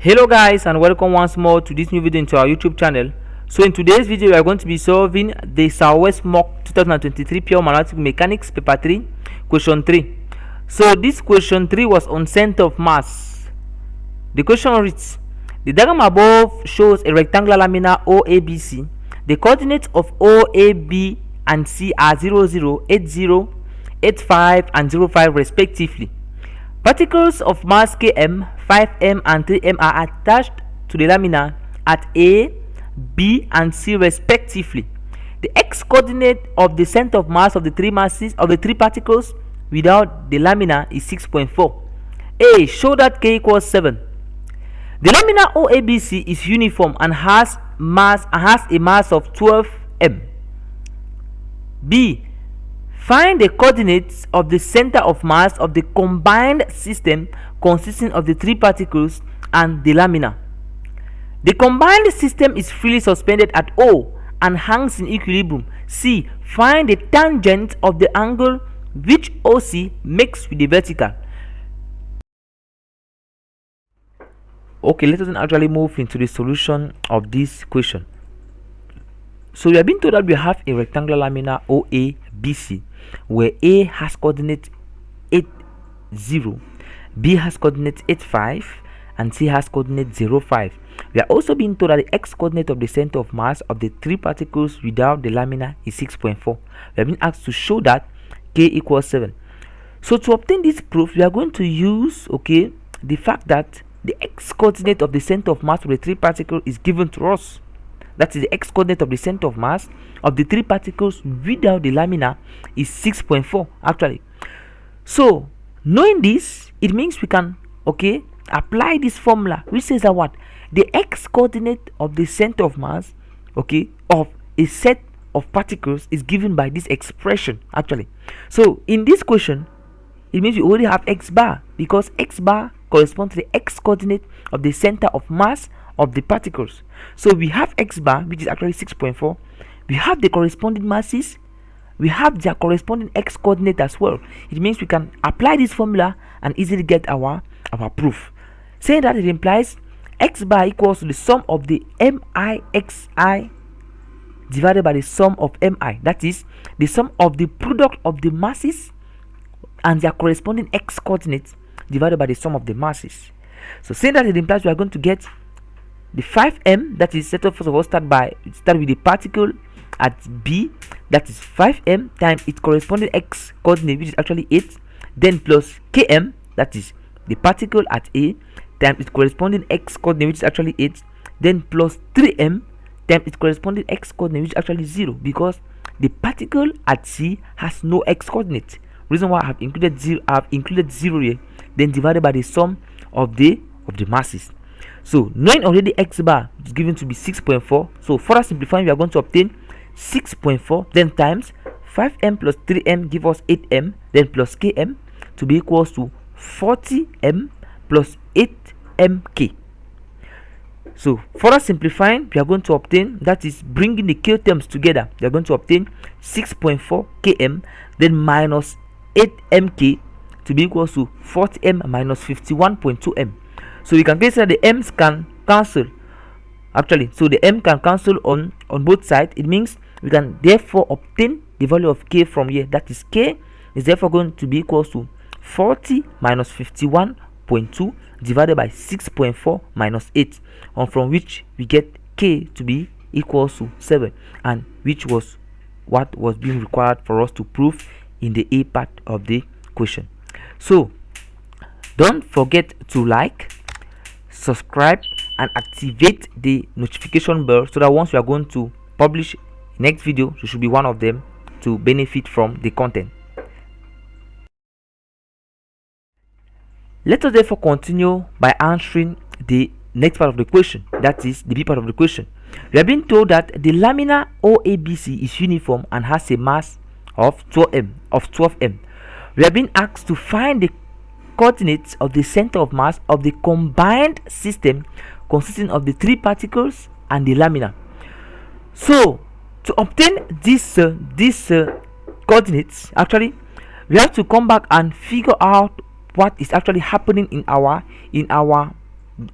Hello guys, and welcome once more to this new video into our YouTube channel. So in today's video we are going to be solving the Southwest Mock 2023 Pure Magnetic Mechanics paper 3 question 3. So this question 3 was on center of mass. The question reads: the diagram above shows a rectangular lamina OABC. The coordinates of O, A, B and C are 0, 0, 8, 0, 8, 5 and 0, 5 respectively. Particles of mass km, 5m and 3m are attached to the lamina at A, B and C respectively. The x-coordinate of the center of mass of the three particles without the lamina is 6.4. A. Show that k equals 7. The lamina OABC is uniform and has a mass of 12m. B. Find the coordinates of the center of mass of the combined system consisting of the three particles and the lamina. The combined system is freely suspended at O and hangs in equilibrium. C. Find the tangent of the angle which OC makes with the vertical. Okay, let us actually move into the solution of this question. So we have been told that we have a rectangular lamina OABC where A has coordinate 8, 0, B has coordinate 8, 5 and C has coordinate 0, 5. We are also being told that the x-coordinate of the center of mass of the three particles without the lamina is 6.4. We have been asked to show that k equals 7. So to obtain this proof, we are going to use the fact that the x-coordinate of the center of mass of the three particles is given to us. That is, the x-coordinate of the center of mass of the three particles without the lamina is 6.4 actually. So knowing this, it means we can apply this formula which says that what the x-coordinate of the center of mass of a set of particles is given by this expression actually. So in this question, it means we already have x bar because x bar corresponds to the x-coordinate of the center of mass of the particles. So we have x bar, which is actually 6.4. We have the corresponding masses, we have their corresponding x coordinate as well. It means we can apply this formula and easily get our proof, saying that it implies x bar equals to the sum of the mixi divided by the sum of mi. That is the sum of the product of the masses and their corresponding x coordinates divided by the sum of the masses. So saying that, it implies we are going to get the 5m, that is, let us first of all start with the particle at B, that is 5m times its corresponding x coordinate, which is actually 8, then plus km, that is the particle at A, times its corresponding x coordinate, which is actually 8, then plus 3m times its corresponding x coordinate, which is actually 0, because the particle at C has no x coordinate. Reason why I have included 0 here, then divided by the sum of the masses. So knowing already x bar is given to be 6.4, so further simplifying, we are going to obtain 6.4 then times 5m plus 3m give us 8m, then plus km to be equals to 40m plus 8mk. So further simplifying, we are going to obtain, that is bringing the k terms together, we are going to obtain 6.4 km then minus 8mk to be equals to 40m minus 51.2m. So we can say that the m's can cancel actually, so the m can cancel on both sides. It means we can therefore obtain the value of k from here, that is k is therefore going to be equals to 40 minus 51.2 divided by 6.4 minus 8, and from which we get k to be equals to 7, and which was what was being required for us to prove in the A part of the question. So don't forget to like, subscribe and activate the notification bell so that once we are going to publish next video, you should be one of them to benefit from the content. Let us therefore continue by answering the next part of the question, that is the B part of the question. We have been told that the lamina OABC is uniform and has a mass of 12m. We have been asked to find the coordinates of the center of mass of the combined system consisting of the three particles and the lamina. So to obtain these coordinates, actually we have to come back and figure out what is actually happening in our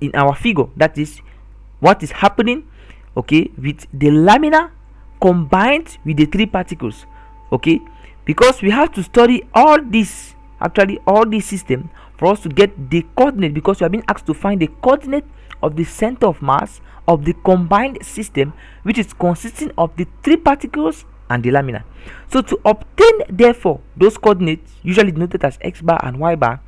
in our figure. That is what is happening, okay, with the lamina combined with the three particles, okay, because we have to study all this, actually all this system, for us to get the coordinate, because we have been asked to find the coordinate of the center of mass of the combined system, which is consisting of the three particles and the lamina. So to obtain therefore those coordinates, usually denoted as x bar and y bar,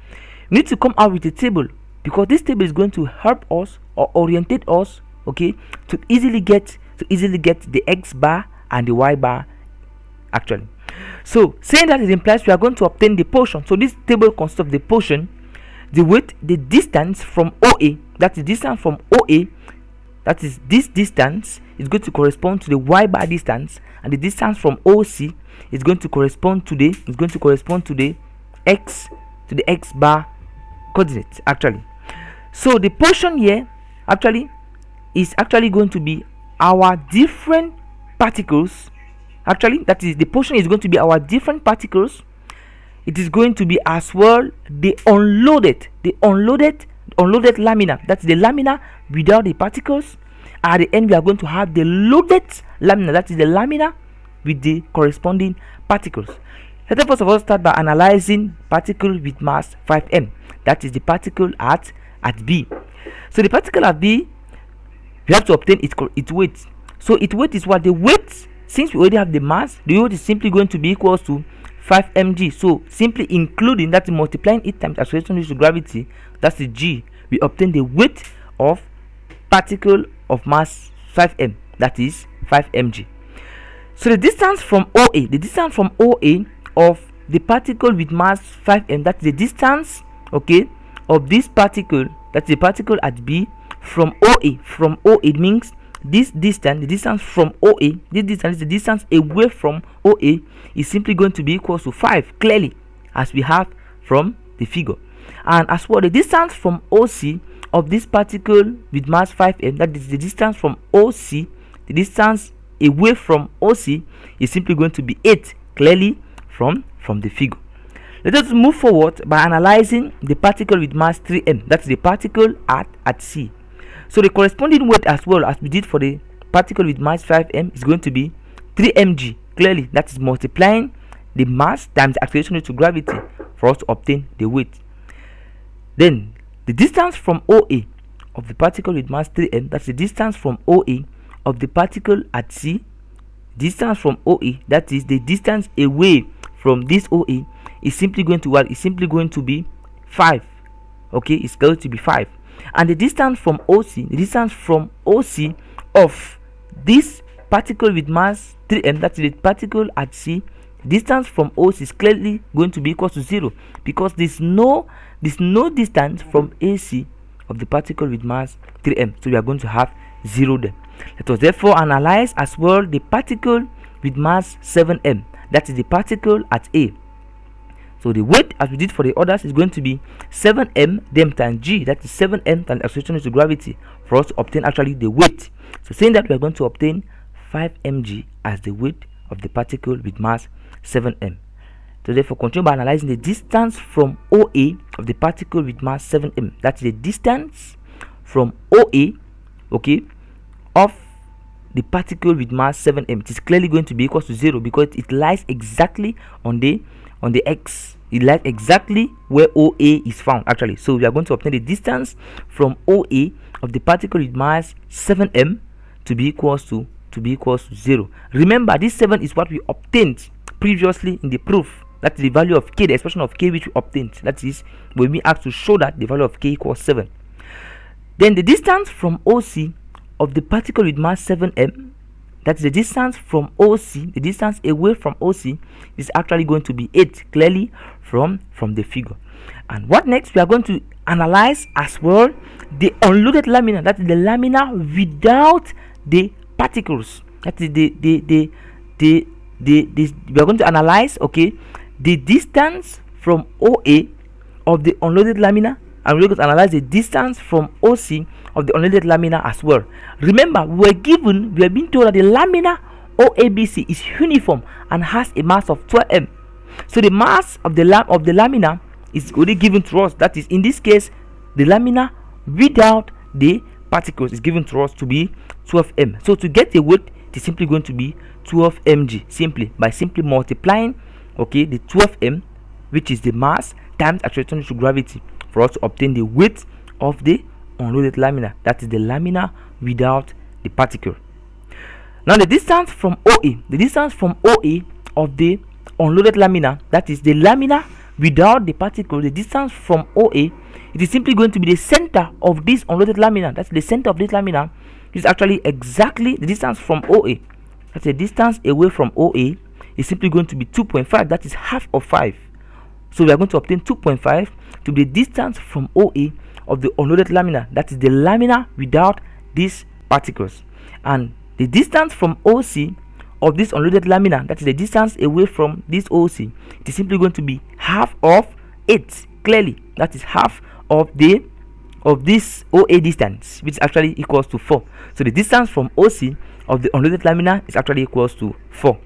we need to come out with a table, because this table is going to help us or orientate us, okay, to easily get the x bar and the y bar actually. So saying that, it implies we are going to obtain the portion. So this table consists of the portion, the width, the distance from OA, that is distance from OA, that is this distance is going to correspond to the y bar distance, and the distance from OC is going to correspond to the x bar coordinate actually. So the portion here actually is actually going to be our different particles, actually, that is, the portion is going to be our different particles. It is going to be as well the unloaded lamina, that's the lamina without the particles. At the end we are going to have the loaded lamina, that is the lamina with the corresponding particles. Let us first of all start by analyzing particle with mass 5m, that is the particle at B. So the particle at B, we have to obtain its weight. So its weight is what? The weight, since we already have the mass, the weight is simply going to be equals to 5 mg. So simply including that, multiplying it times acceleration due to gravity, that's the g, we obtain the weight of particle of mass 5m, that is 5 mg. So the distance from OA of the particle with mass 5m, that's the distance, okay, of this particle, that's the particle at B, from OA. It means this distance, the distance from OA, this distance is the distance away from OA, is simply going to be equal to 5, clearly, as we have from the figure. And as well, the distance from OC of this particle with mass 5m, that is the distance from OC, the distance away from OC, is simply going to be 8, clearly from the figure. Let us move forward by analyzing the particle with mass 3m, that's the particle at C. So the corresponding weight, as well as we did for the particle with mass 5m, is going to be 3 mg, clearly, that is multiplying the mass times the acceleration due to gravity for us to obtain the weight. Then the distance from OA of the particle with mass 3m, that's the distance from OA of the particle at C. Distance from OA, that is the distance away from this OA, is simply going to what? Is simply going to be 5. Okay, it's going to be 5. And the distance from OC, of this particle with mass 3m, that's the particle at C, distance from OC is clearly going to be equal to 0, because there's no distance from AC of the particle with mass 3m, so we are going to have 0 there. Let us therefore analyze as well the particle with mass 7m, that is the particle at A. So the weight, as we did for the others, is going to be 7m then times g, that is 7m times acceleration due to gravity, for us to obtain actually the weight. So saying that, we are going to obtain 5 mg as the weight of the particle with mass 7m. So therefore continue by analyzing the distance from OA of the particle with mass 7m, that's the distance from OA, okay, of the particle with mass 7m. It is clearly going to be equal to 0, because it lies exactly on the x. It lies exactly where OA is found actually. So we are going to obtain the distance from OA of the particle with mass 7m to be equals to 0. Remember, this 7 is what we obtained previously in the proof. That's the value of k, the expression of k which we obtained. That is when we asked to show that the value of k equals 7. Then the distance from OC of the particle with mass 7m, that's the distance from OC, the distance away from OC, is actually going to be 8, clearly from the figure. And what next? We are going to analyze as well the unloaded lamina, that is the lamina without the particles. That is we are going to analyze, okay, the distance from OA of the unloaded lamina, and we're going to analyze the distance from OC of the unloaded lamina as well. Remember, we are being told that the lamina OABC is uniform and has a mass of 12m. So the mass of the lamina is already given to us. That is, in this case, the lamina without the particles is given to us to be 12 m. So to get the weight, it is simply going to be 12 mg, simply by simply multiplying, okay, the 12 m, which is the mass, times acceleration to gravity, for us to obtain the weight of the unloaded lamina, that is the lamina without the particle. Now the distance from OA, of the unloaded lamina, that is the lamina without the particle, the distance from OA, it is simply going to be the center of this unloaded lamina. That's the center of this lamina. Is actually exactly the distance from OA. That's the distance away from OA is simply going to be 2.5. That is half of 5. So we are going to obtain 2.5 to be the distance from OA of the unloaded lamina. That is the lamina without these particles. And the distance from OC of this unloaded lamina, that is the distance away from this OC, it is simply going to be half of 8. Clearly, that is half of this OA distance, which actually equals to 4. So the distance from OC of the unloaded lamina is actually equals to 4.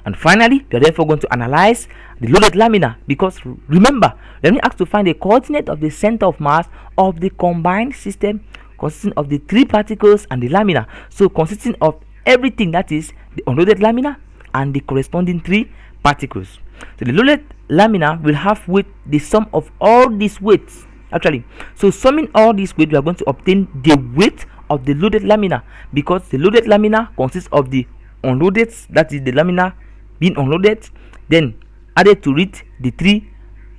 And finally, we are therefore going to analyze the loaded lamina, because remember, when we asked to find the coordinate of the center of mass of the combined system consisting of the 3 particles and the lamina, so consisting of everything, that is the unloaded lamina and the corresponding 3 particles. So the loaded lamina will have weight the sum of all these weights actually. So summing all these weight, we are going to obtain the weight of the loaded lamina, because the loaded lamina consists of the unloaded, that is the lamina being unloaded, then added to it the 3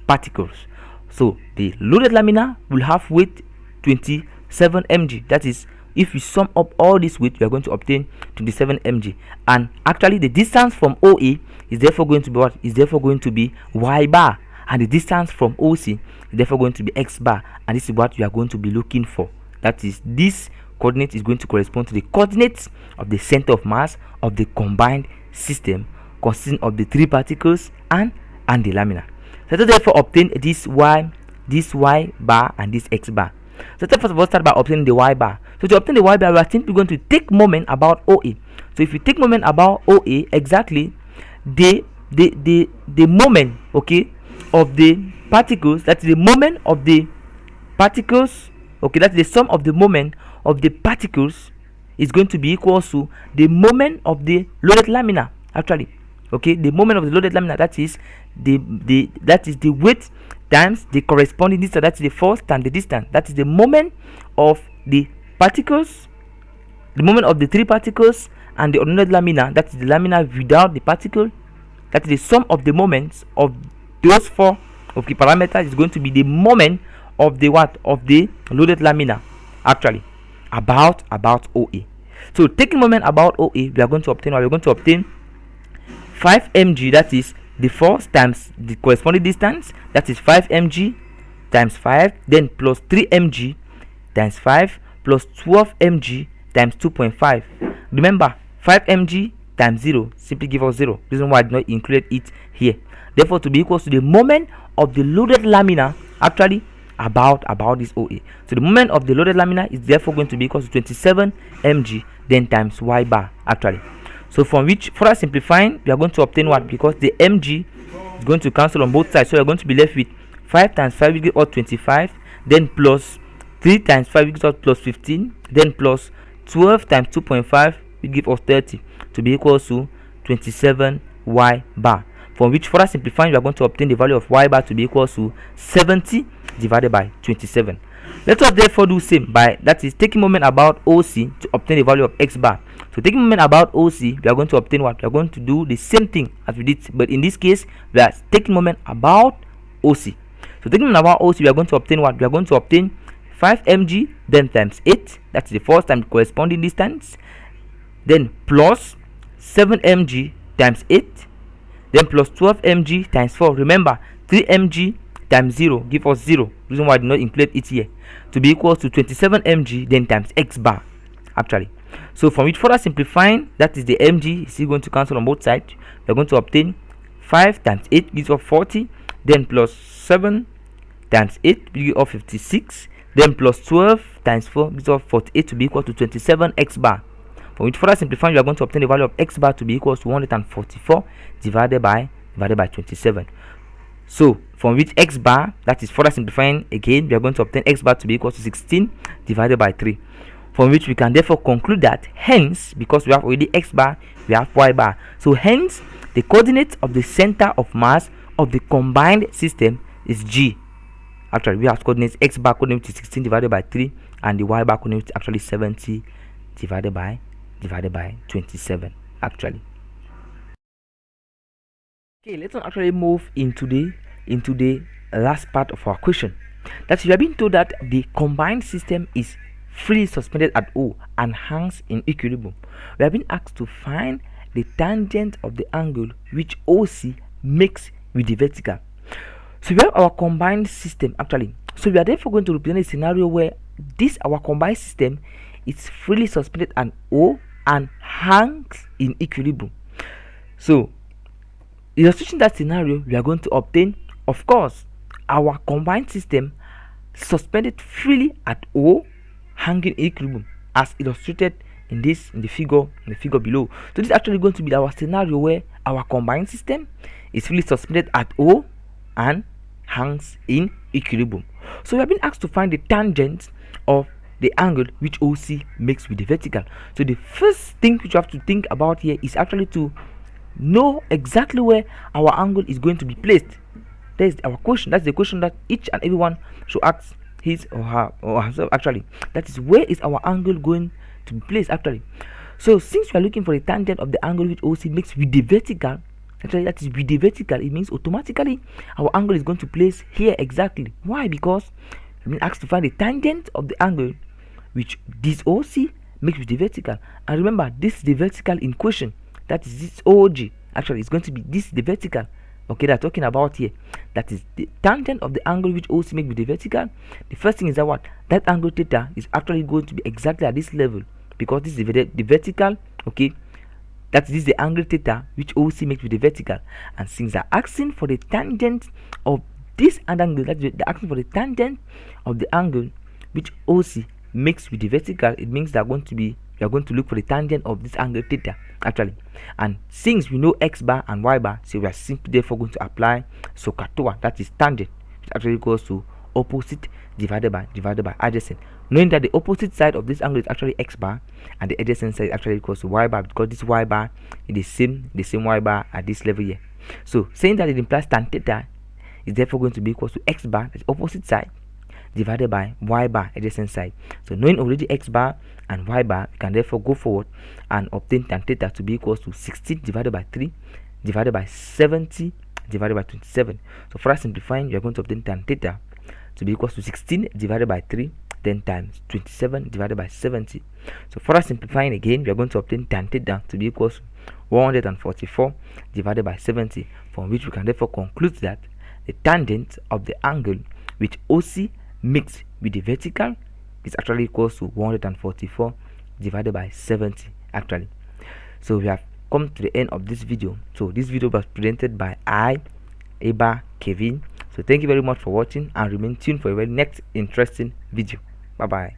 particles. So the loaded lamina will have weight 27 mg. That is, if we sum up all this weight, we are going to obtain 27 mg. And actually the distance from OA is therefore going to be what? Is therefore going to be y bar, and the distance from OC is therefore going to be x bar, and this is what we are going to be looking for. That is, this coordinate is going to correspond to the coordinates of the center of mass of the combined system consisting of the 3 particles and the lamina. So to therefore obtain this y bar and this x bar. So first of all, start by obtaining the y bar. So to obtain the y bar, we are simply going to take moment about OA. So if you take moment about OA, exactly the moment, okay, of the particles, that's the moment of the particles, okay, that's the sum of the moment of the particles is going to be equal to the moment of the loaded lamina, actually, okay, the moment of the loaded lamina, that is the weight times the corresponding distance, that is the force times the distance, that is the moment of the particles, the moment of the 3 particles and the unloaded lamina, that is the lamina without the particle, that is the sum of the moments of those 4 of the parameters is going to be the moment of the what? Of the loaded lamina, actually, about OA. So taking moment about OA, we are going to obtain 5 mg, that is the force times the corresponding distance, that is 5 mg times 5, then plus 3 mg times 5 plus 12 mg times 2.5. Remember, 5 mg times 0 simply give us 0. Reason why I did not include it here. Therefore, to be equal to the moment of the loaded lamina, actually about this OA. So the moment of the loaded lamina is therefore going to be equal to 27 mg, then times y bar, actually. So from which, further simplifying, we are going to obtain what? Because the mg is going to cancel on both sides, so we are going to be left with 5 times 5 will give us 25, then plus 3 times 5 will give us plus 15, then plus 12 times 2.5 will give us 30, to be equal to 27 y bar. From which, further simplifying, we are going to obtain the value of y bar to be equal to 70 divided by 27. Let us therefore do same by, that is, taking moment about OC to obtain the value of x bar. So taking moment about OC, we are going to obtain what? We are going to do the same thing as we did, but in this case, we are taking moment about OC. So taking moment about OC, we are going to obtain what? We are going to obtain 5 mg, then times 8, that's the first time corresponding distance, then plus 7 mg times 8, then plus 12 mg times 4. Remember, 3 mg times 0 give us 0. Reason why I did not include it here, to be equal to 27 mg, then times x bar, actually. So from which, further simplifying, that is the mg is still going to cancel on both sides. We are going to obtain 5 times 8 gives us 40, then plus 7 times 8 gives us 56, then plus 12 times 4 gives us 48, to be equal to 27 x bar. From which, further simplifying, we are going to obtain the value of x bar to be equal to 144 divided by 27. So from which x bar, that is further simplifying again, we are going to obtain x bar to be equal to 16 divided by 3, from which we can therefore conclude that hence, because we have already x bar, we have y bar, so hence the coordinate of the center of mass of the combined system is g. Actually, we have coordinates x bar coordinate is 16 divided by 3, and the y bar coordinate is actually 70 divided by 27 actually. Okay, let's actually move into the last part of our question. That we have been told that the combined system is freely suspended at O and hangs in equilibrium. We have been asked to find the tangent of the angle which OC makes with the vertical. So we have our combined system actually. So we are therefore going to represent a scenario where this our combined system is freely suspended at O and hangs in equilibrium. So illustrating that scenario, we are going to obtain, of course, our combined system suspended freely at O, hanging in equilibrium, as illustrated in the figure below. So this is actually going to be our scenario where our combined system is freely suspended at O and hangs in equilibrium. So we have been asked to find the tangent of the angle which OC makes with the vertical. So the first thing which you have to think about here is actually to know exactly where our angle is going to be placed. That is our question. That's the question that each and everyone should ask his or her or herself actually. That is, where is our angle going to be placed actually. So since we are looking for the tangent of the angle which OC makes with the vertical, actually that is with the vertical, it means automatically our angle is going to place here exactly. Why? Because we've been asked to find the tangent of the angle which this OC makes with the vertical. And remember, this is the vertical in question. That is this OG. Actually, it's going to be this the vertical. Okay, they're talking about here. That is the tangent of the angle which OC makes with the vertical. The first thing is that what? That angle theta is actually going to be exactly at this level, because this is the vertical. Okay, that is the angle theta which OC makes with the vertical. And since they're asking for the tangent of this angle, that they're asking for the tangent of the angle which OC makes with the vertical, it means they're going to be, we are going to look for the tangent of this angle theta actually. And since we know x bar and y bar, so we are simply therefore going to apply SOHCAHTOA, that is tangent, which actually equals to opposite divided by adjacent, knowing that the opposite side of this angle is actually x bar and the adjacent side actually equals to y bar, because this y bar is the same y bar at this level here. So saying that it implies tan theta is therefore going to be equals to x bar, that's opposite side, divided by y bar, adjacent side. So knowing already x bar and y bar, we can therefore go forward and obtain tan theta to be equals to 16 divided by 3 divided by 70 divided by 27. So for simplifying, you are going to obtain tan theta to be equals to 16 divided by 3 then times 27 divided by 70. So for simplifying again, we are going to obtain tan theta to be equals to 144 divided by 70, from which we can therefore conclude that the tangent of the angle which OC makes with the vertical is actually equals to 144 divided by 70 actually. So we have come to the end of this video. So this video was presented by Eba Kevin. So thank you very much for watching, and remain tuned for a very next interesting video. Bye bye.